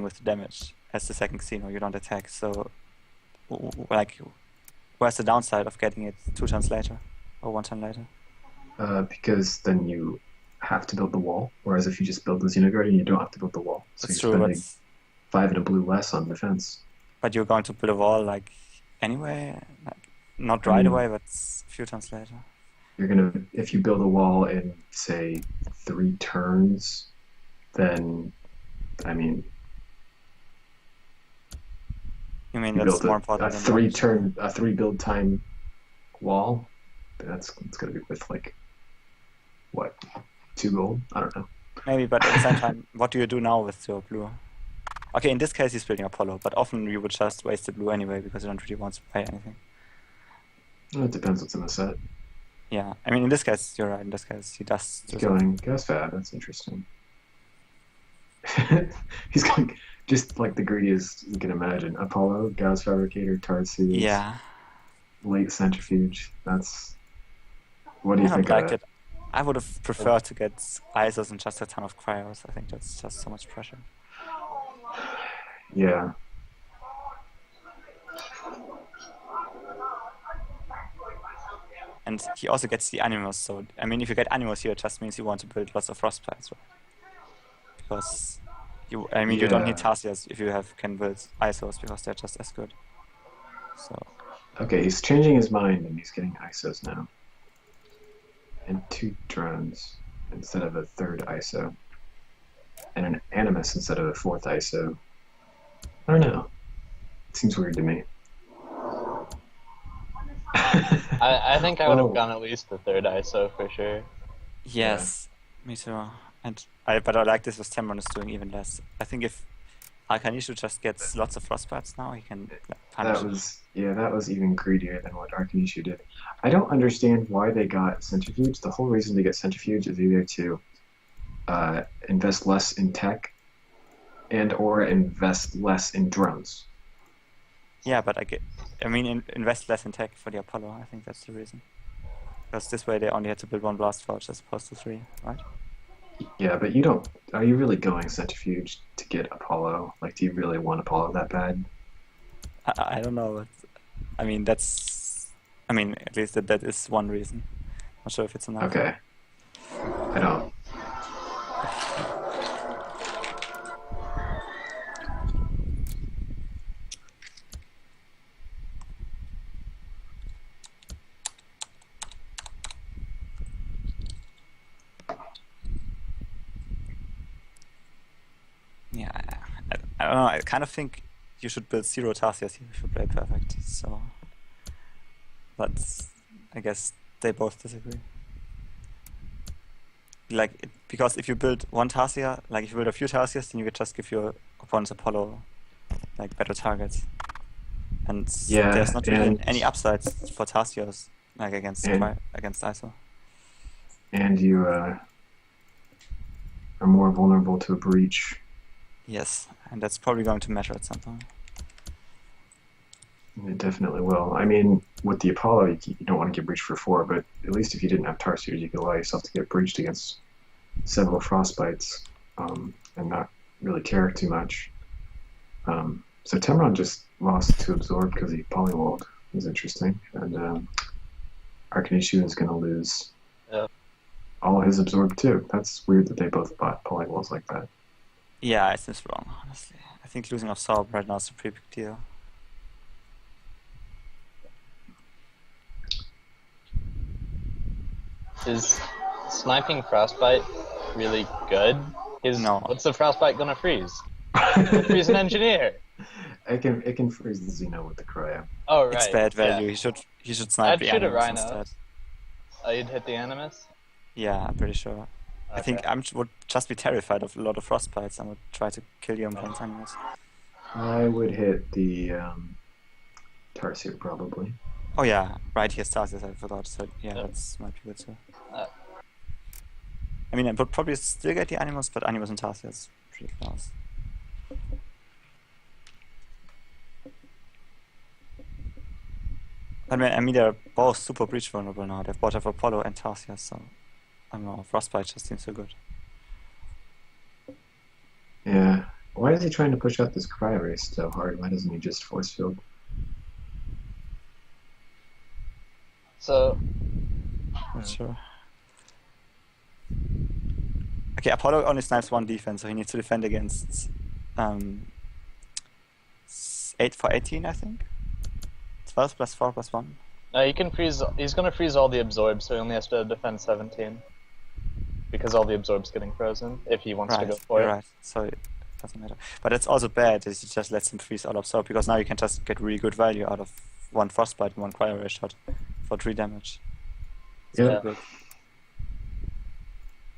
anything with the damage as the second casino. You don't attack. So, like, where's the downside of getting it 2 turns later or 1 turn later? Because then you have to build the wall, whereas if you just build the Xenoguardian, you don't have to build the wall. So That's you're true, spending 5 and a blue less on defense. but you're going to build a wall like anyway, like not I right mean, away, but a few turns later. you're gonna if you build a wall in say 3 turns, then I mean You mean you that's build more a important than three damage? turn a 3 build time wall. It's gonna be worth like what 2 gold? I don't know. Maybe, but at the same time, what do you do now with your blue? Okay, in this case he's building Apollo, but often you would just waste the blue anyway because you don't really want to pay anything. Well, it depends what's in the set. Yeah, I mean in this case you're right. In this case he does do He's something. going gas fab. That's interesting. He's going just like the greediest you can imagine. Apollo, gas fabricator, Tarsius, Yeah, late centrifuge. That's what do I you don't think of like that? it. I would have preferred to get ISOs and just a ton of cryos. I think that's just so much pressure. Yeah. And he also gets the animals, so I mean if you get animals here it just means you want to build lots of frostbites, right? Because I mean you don't need Yeah. Tarsiers if you can build ISOs because they're just as good. So Okay, he's changing his mind and he's getting ISOs now. And 2 drones instead of a 3rd ISO. And an animus instead of a 4th ISO. I don't know. It seems weird to me. I think I would have Whoa. gone at least the 3rd ISO for sure. yes, me too. But I like this with Temron is doing even less. I think if Arcanishu just gets lots of frostbites now, he can punish it. That was even greedier than what Arcanishu did. I don't understand why they got centrifuge. The whole reason to get centrifuge is either to invest less in tech and or invest less in drones. Yeah, but I mean invest less in tech for the Apollo. I think that's the reason. Because this way they only had to build 1 blast forge as opposed to 3, right? Yeah, but you don't. Are you really going centrifuge to get Apollo? Like, do you really want Apollo that bad? I don't know, but I mean I mean at least that is one reason. Not sure if it's enough. Okay. I don't. Yeah, I don't know. I kind of think you should build 0 Tarsiers here if you play perfect. So, but I guess they both disagree. Like, because if you build 1 Tarsier, like if you build a few Tarsiers, then you could just give your opponent's Apollo like better targets. And Yeah, there's not really and any upsides for Tarsiers like against and ISO. and you are more vulnerable to a breach. Yes, and that's probably going to matter at some point. It definitely will. I mean, with the Apollo, you don't want to get breached for 4, but at least if you didn't have Tarsiers, you could allow yourself to get breached against several frostbites and not really care too much. So Temron just lost to Absorb because he polywalled. It was interesting. And Arcanishu is going to lose all his Absorb too. That's weird that they both bought polywalls like that. Yeah, it seems wrong, honestly. I think losing Absorb right now is a pretty big deal. Is sniping Frostbite really good? No. What's the Frostbite gonna freeze? Freeze an engineer! It can freeze the Xeno with the cryo. Oh right. It's bad value. Yeah. He should snipe I'd the shoot a animals Rhino. instead. Oh, you'd hit the Animus? Yeah, I'm pretty sure. Okay. I think I would just be terrified of a lot of frostbites and would try to kill you against animals. I would hit the Tarsier probably. Oh yeah, right here Stasis, I forgot. So yeah, that's might be good too. I mean, I would probably still get the animals, but animals and Tarsier is pretty close. I mean, they're both super breach vulnerable now. They've both have Apollo and Tarsier, so I don't know. Frostbite just seems so good. Yeah. Why is he trying to push out this cry race so hard? Why doesn't he just force field? So, Not sure. Okay, Apollo only snipes one defense, so he needs to defend against 8 for 18, I think. 12 plus 4 plus 1. no, he can freeze. He's gonna freeze all the absorbs, so he only has to defend 17. Because all the absorbs getting frozen, if he wants to go for you're it. right. So it doesn't matter. But it's also bad is it just lets him freeze all absorb, because now you can just get really good value out of one frostbite and one cryo ray shot for 3 damage. It's Yeah. really big.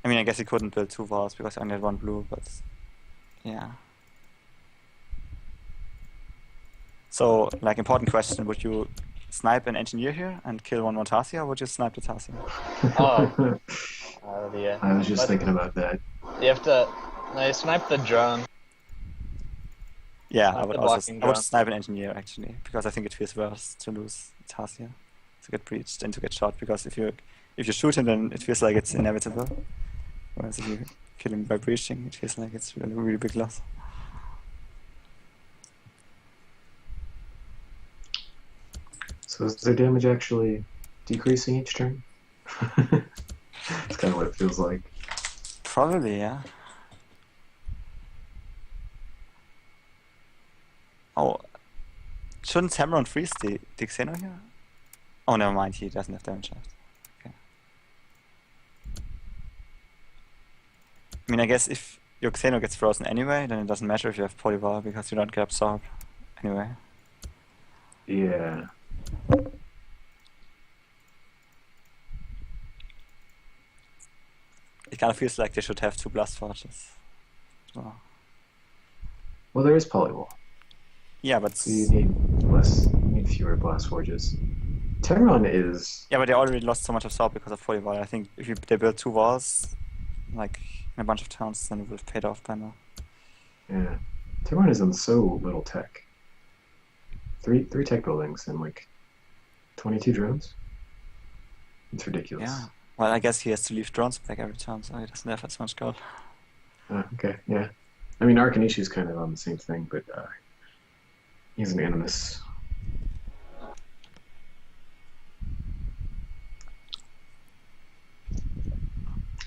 I mean, I guess he couldn't build 2 walls because he only had 1 blue, but yeah. So, like, important question, would you snipe an engineer here and kill one more Tarsia, or would you snipe the Tarsia? Yeah. I was just thinking about that. You have to. No, you snipe the drone. Yeah, Snipe I would the also blocking I would drone. snipe an engineer actually, because I think it feels worse to lose Tarsia, to get breached and to get shot, because if you shoot him, then it feels like it's inevitable. Whereas if you kill him by breaching, it feels like it's really, really big loss. So is their damage actually decreasing each turn? That's kind of what it feels like. Probably, yeah. Oh, shouldn't Tamron freeze the Xeno here? Oh, never mind, he doesn't have damage left. Okay. I mean, I guess if your Xeno gets frozen anyway, then it doesn't matter if you have Polyvar, because you don't get absorbed anyway. Yeah. It kind of feels like they should have 2 blast forges. Oh. Well, there is polywall. Yeah, but So you need fewer blast forges. Terron is. yeah, but they already lost so much absorb because of Polyvar. I think if they build 2 walls, like in a bunch of towns, then it would have paid off by now. Yeah. Terron is on so little tech. Three tech buildings and like 22 drones. It's ridiculous. Yeah. Well, I guess he has to leave drones back every time, so he doesn't have as much gold. Okay, yeah. I mean, Arkanishi's kind of on the same thing, but he's an animus.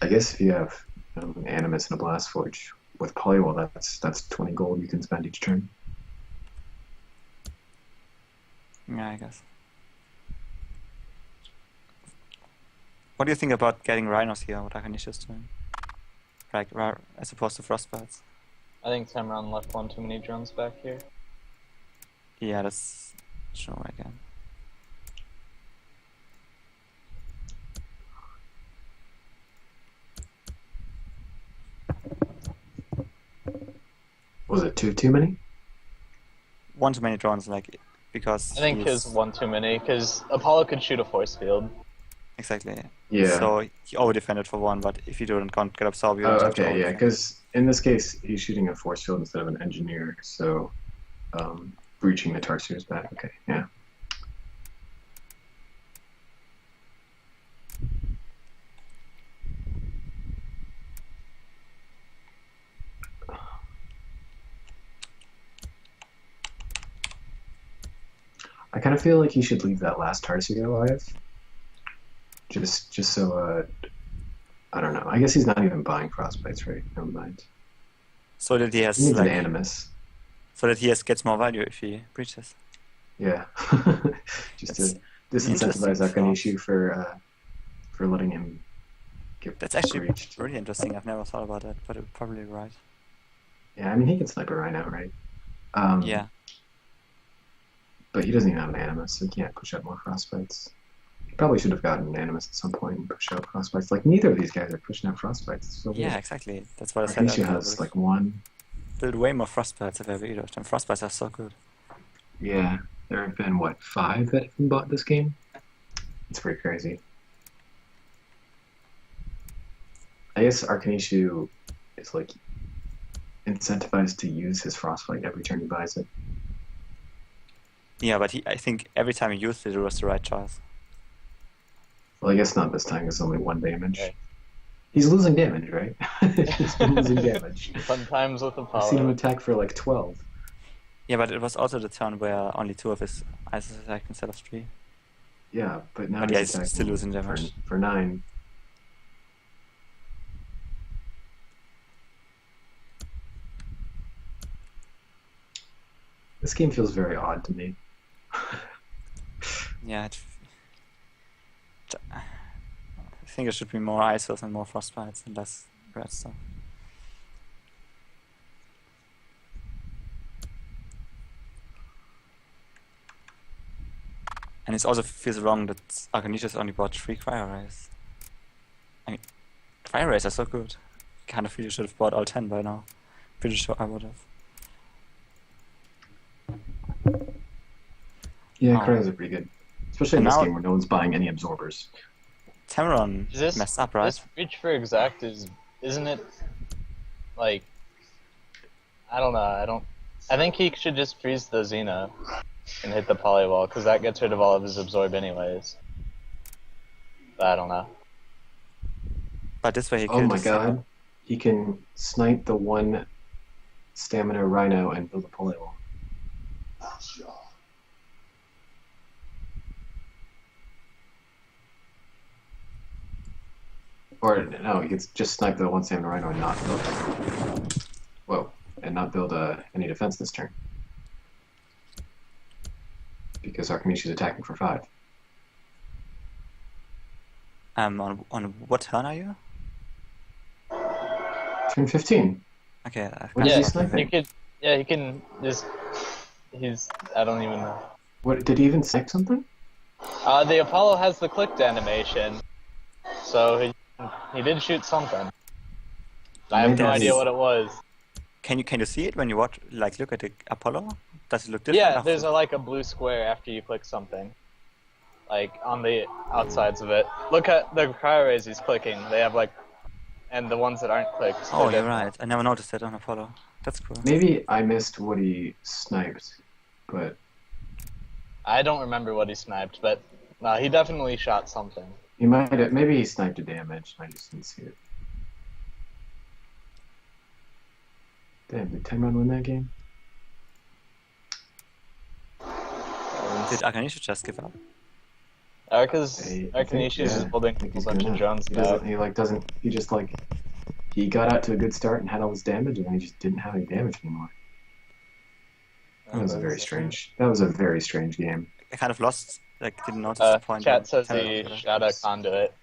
I guess if you have an animus and a blast forge with polywall, that's 20 gold you can spend each turn. Yeah, I guess. What do you think about getting rhinos here, what Akanishi's doing? Like, as opposed to frostbites? I think Tamron left one too many drones back here. Yeah, that's true again. Was it too many? One too many drones, like, because I think his one too many, because Apollo could shoot a force field. exactly. Yeah. So he over defended for 1, but if you can't get absorbed, you Oh, don't have to okay, yeah, over-defend. because in this case, he's shooting a force field instead of an engineer, so breaching the Tarsiers back. Okay, yeah. I kind of feel like he should leave that last Tarsier alive. Just so, I don't know. I guess he's not even buying frostbites, right? Never mind. So that he has He needs an like, animus. so that he gets more value if he breaches. Yeah. Just That's to disincentivize interesting Akanishu for letting him get That's actually breached. really interesting. I've never thought about that, but you're probably right. Yeah, I mean, he can snipe a rhino, right? Yeah. But he doesn't even have an animus, so he can't push out more frostbites. He probably should have gotten an animus at some point and push out frostbites. Like, neither of these guys are pushing out frostbites. It's so Yeah, weird. exactly. That's what I said. Akanishu I has like one. build way more frostbites if ever either of them. Frostbites are so good. Yeah, there have been, what, 5 that have been bought this game? It's pretty crazy. I guess Arkanishu is like incentivized to use his frostbite every turn he buys it. Yeah, but I think every time he used it, it was the right choice. Well, I guess not this time, it's only 1 damage. Right. He's losing damage, right? He's been losing damage. Fun times with I've seen him Apollo. attack for like 12. Yeah, but it was also the turn where only 2 of his ices attacked instead of 3. Yeah, but now But yeah, he's he's still losing attacking damage. for 9. This game feels very odd to me. Yeah, I think it should be more isos and more frostbites and less red stuff. And it also feels wrong that Arcanicius only bought 3 Cryo Rays. I mean, Cryo Rays are so good. Kind of feel you should have bought all 10 by now. Pretty sure I would have. Yeah, Oh. cryos are pretty good. Especially in And this now- game where no one's buying any absorbers. Tameron Is this messed up, right? This reach for exact isn't it like I don't know, I think he should just freeze the Xena and hit the polywall, because that gets rid of all of his absorb anyways. But I don't know. But this way he Oh killed my his god. He can snipe the 1 stamina rhino and build a polywall. Or no, he could just snipe the 1 stamina rhino and not build. Whoa, and not build any defense this turn. Because Archimedes is attacking for 5. On what turn are you? Turn 15. Okay, What is Yeah, he sniping? he can just I don't even know. What, did he even snipe something? The Apollo has the clicked animation, so he did shoot something. I have no Maybe idea that's- what it was. Can you see it when you watch, like, look at the Apollo? Does it look different? Yeah, after? there's like a blue square after you click something, like on the outsides of it. Look at the cryo rays he's clicking. They have like, and the ones that aren't clicked. Oh, they're you're different. right. I never noticed that on Apollo. That's cool. Maybe I missed what he sniped, but I don't remember what he sniped, but no, he definitely shot something. he might have, maybe he sniped a damage and I just didn't see it. Damn, did Tenron win that game? Did Arcanicius just give up? Arcanicius is building I think a he's bunch gonna. of drones He now. doesn't, he like doesn't, he just like, he got out to a good start and had all his damage and then he just didn't have any damage anymore. That was a very strange game. I kind of lost, like, didn't notice the point. Chat when says Tameron he was shot a conduit.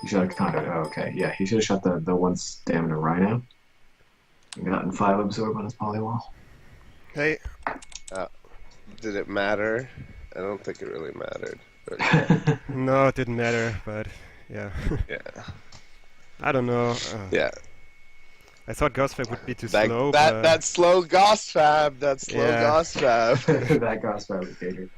He should have conduit. Oh, okay. Yeah, he should have shot the 1 stamina rhino. And gotten 5 absorb on his polywall. Hey, did it matter? I don't think it really mattered. But No, it didn't matter, but yeah. yeah, I don't know. yeah. I thought Ghostfire would be too That slow, that but that slow Gauss fab. That slow Yeah. Gauss fab. That Gauss fabricator.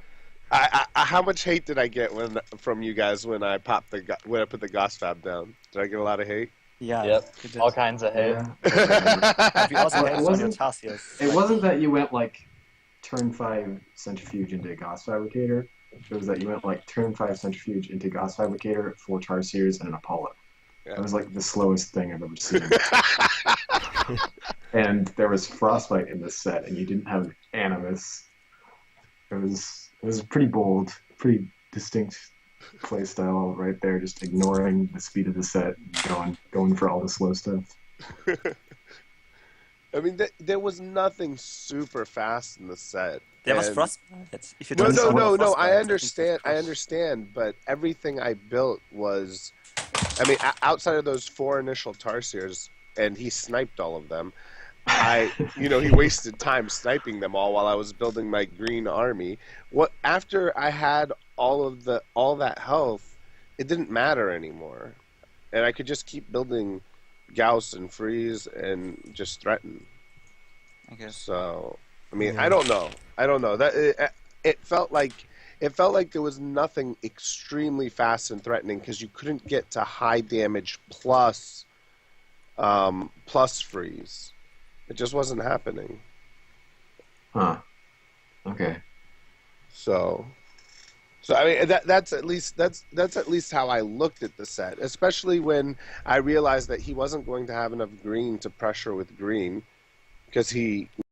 How much hate did I get from you guys when I put the Gauss fab down? Did I get a lot of hate? Yeah, Yep, you did. all kinds of hate. Yeah. But we also Well, had it it on your wasn't- Tarsius. It wasn't that you went like turn 5 centrifuge into Gauss fabricator. It was that you went like turn 5 centrifuge into Gauss fabricator, 4 Tarsiers, and an Apollo. Yeah. That was like the slowest thing I've ever seen. And there was frostbite in this set, and you didn't have animus. It was pretty bold, pretty distinct play style right there, just ignoring the speed of the set, and going for all the slow stuff. I mean, there was nothing super fast in the set. There was and- frostbite. If you No, don't no, know no, no. frostbite, I think understand. it's I understand. But everything I built was, I mean, outside of those 4 initial Tarsiers, and he sniped all of them. He wasted time sniping them all while I was building my green army. After I had all that health, it didn't matter anymore, and I could just keep building Gauss and freeze and just threaten. I guess. So, I mean, Yeah. I don't know. That it felt like there was nothing extremely fast and threatening because you couldn't get to high damage plus freeze. It just wasn't happening. Huh. Okay. So, So I mean that's at least how I looked at the set, especially when I realized that he wasn't going to have enough green to pressure with green because he